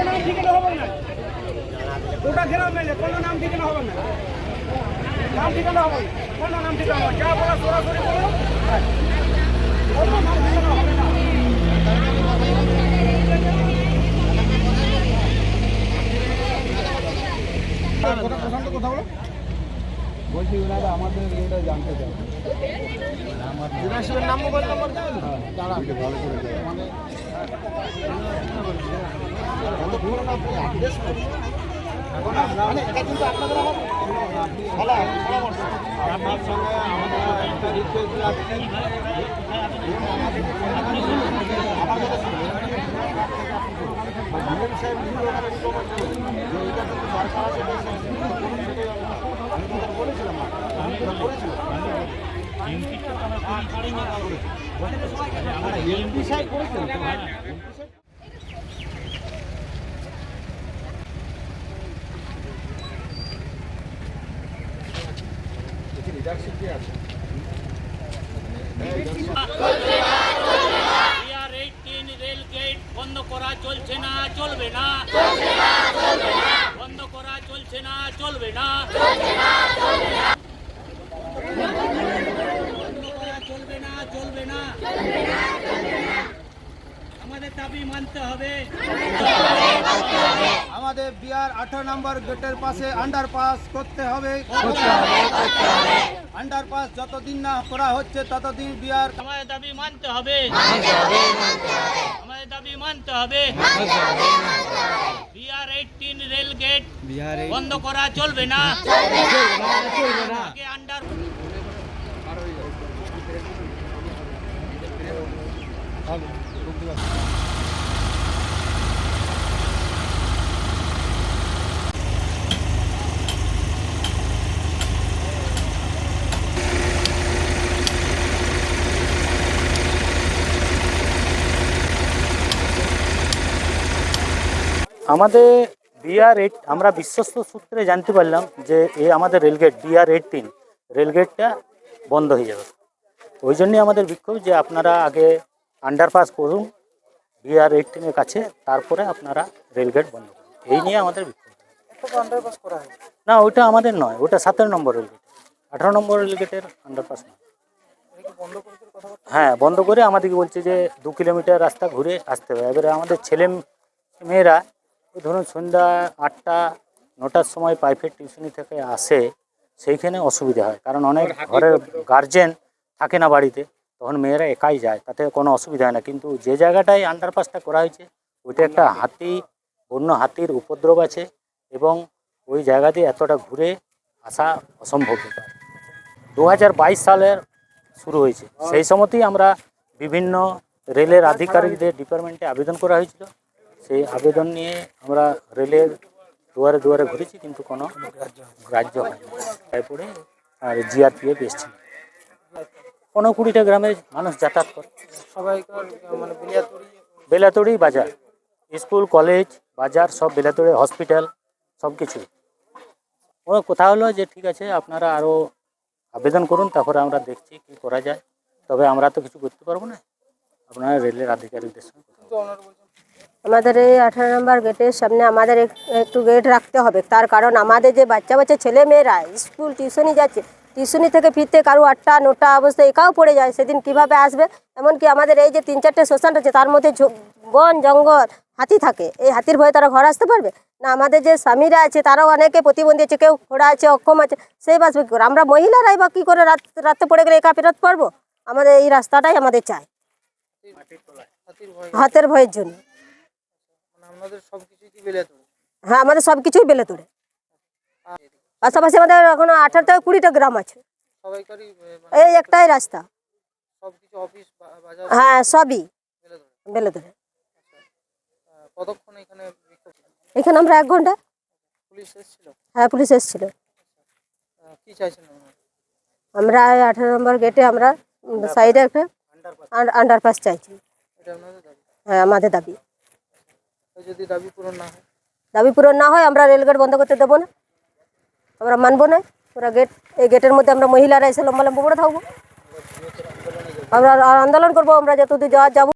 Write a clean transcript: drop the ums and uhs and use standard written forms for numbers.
নাম ঠিকানা হবে না, ওটা গ্রাম মেলে কোনো নাম ঠিকানা হবে না, নাম ঠিকানা হবে না, কোনো নাম ঠিকানা হবে, যা বলা সরাসরি বলো, কোনো নাম ঠিকানা হবে না। কথা বলো, বলছি ওনারা আমাদের এটা জানতে চাই, নাম মোবাইল নম্বর দেবেন, দাঁড়া ভালো করে মানে এটা কিন্তু আপনাদের আপনার সঙ্গে আমরা একটা রিকোয়েস্ট রাখছি, বলেছিলাম এমপি সাহেব করেছেন। লিডারশিপ কি আছে? রেল গেট বন্ধ করা চলছে না, চলবে না, বন্ধ করা চলছে না, চলবে না, চলবে না, চলবে না, আমাদের দাবি মানতে হবে। আমাদের বিহার 18 নম্বর গেটের পাশে আন্ডারপাস করতে হবে। আন্ডারপাস যতদিন না করা হচ্ছে ততদিন বিহার আমাদের দাবি মানতে হবে, আমাদের দাবি মানতে হবে। বিহার 18 রেল গেট বন্ধ করা চলবে না, আন্ডার আমাদের BR8 আমরা বিশ্বস্ত সূত্রে জানতে পারলাম যে আমাদের রেলগেট BR18 রেলগেটটা বন্ধ হয়ে যাবে। ওই জন্যই আমাদের বিক্ষোভ যে আপনারা আগে আন্ডারপাস করুন BR18 কাছে, তারপরে আপনারা রেলগেট বন্ধ করুন। এই নিয়ে আমাদের বিক্ষোভ। আন্ডারপাস করা হয় না, ওইটা আমাদের নয়, ওটা 17 নম্বর রেলগেট, 18 নম্বর রেলগেটের আন্ডারপাস নয়। হ্যাঁ, বন্ধ করে আমাদেরকে বলছে যে 2 কিলোমিটার রাস্তা ঘুরে আসতে হবে। এবারে আমাদের ছেলে মেয়েরা ধরুন সন্ধ্যা 8টা 9টার সময় প্রাইভেট টিউশনি থেকে আসে, সেইখানে অসুবিধা হয়, কারণ অনেক ঘরের গার্জেন থাকে না বাড়িতে, তখন মেয়েরা একাই যায়, তাতে কোনো অসুবিধা হয় না। কিন্তু যে জায়গাটায় আন্ডারপাসটা করা হয়েছে ওইটা একটা বন্য হাতির উপদ্রব আছে, এবং ওই জায়গাতে এতটা ঘুরে আসা অসম্ভব ব্যাপার। 2022 সালের শুরু হয়েছে, সেই সময়তেই আমরা বিভিন্ন রেলের আধিকারিকদের ডিপার্টমেন্টে আবেদন করা হয়েছিল। সেই আবেদন নিয়ে আমরা রেলের দুয়ারে দুয়ারে ঘুরেছি, কিন্তু কোনো গ্রাহ্য হয়নি। তারপরে আর GRPF এসেছিল। 15-20টা গ্রামের মানুষ যাতায়াত করে, সবাইকার মানে বেলাতড়ি বাজার, স্কুল কলেজ বাজার সব বেলাতড়ি, হসপিটাল সব কিছুই। ও কথা হলো যে ঠিক আছে আপনারা আরও আবেদন করুন, তারপরে আমরা দেখছি কি করা যায়। তবে আমরা তো কিছু করতে পারবো না, আপনারা রেলের আধিকারিকদের সঙ্গে আমাদের এই 18 নম্বর গেটের সামনে আমাদের একটু গেট রাখতে হবে। তার কারণ আমাদের যে বাচ্চা ছেলে মেয়েরা স্কুল টিউশনি যাচ্ছে, টিউশনি থেকে ফিরতে কারো 8টা 9টা অবস্থায় একাও পড়ে যায়, সেদিন কিভাবে আসবে? এমনকি আমাদের এই যে 3-4টে শ্মশান আছে, তার মধ্যে বন জঙ্গল হাতি থাকে, এই হাতির ভয়ে তারা ঘর আসতে পারবে না? আমাদের যে স্বামীরা আছে তারাও অনেকে প্রতিবন্ধী আছে, কেউ ঘোড়া আছে, অক্ষম আছে, সেই বাঁচবে কী করে? আমরা মহিলারাই বা কী করে রাতে পড়ে গেলে একা ফেরত পারবো? আমাদের এই রাস্তাটাই আমাদের চাই, হাতের ভয়ের জন্য। হ্যাঁ, আমাদের সব কিছুই বেলেতড়ে। পাশাপাশি আমাদের এখন 18 থেকে 20টা গ্রাম আছে, এই একটাই রাস্তা। হ্যাঁ, সবই বেলেতড়ে। এখানে আমরা 1 ঘন্টা। হ্যাঁ, পুলিশ এসেছিল। আমরা 18 নম্বর গেটে আমরা সাইডে একটা আন্ডারপাস চাইছি। হ্যাঁ, আমাদের দাবি। যদি দাবি পূরণ না হয় আমরা রেলগেট বন্ধ করতে দেবো না, আমরা মানবো না। পুরো এই গেটের মধ্যে আমরা মহিলারা এসে লম্বা লম্বা করে থাকবো, আমরা আন্দোলন করবো, আমরা যতদূর যাবো।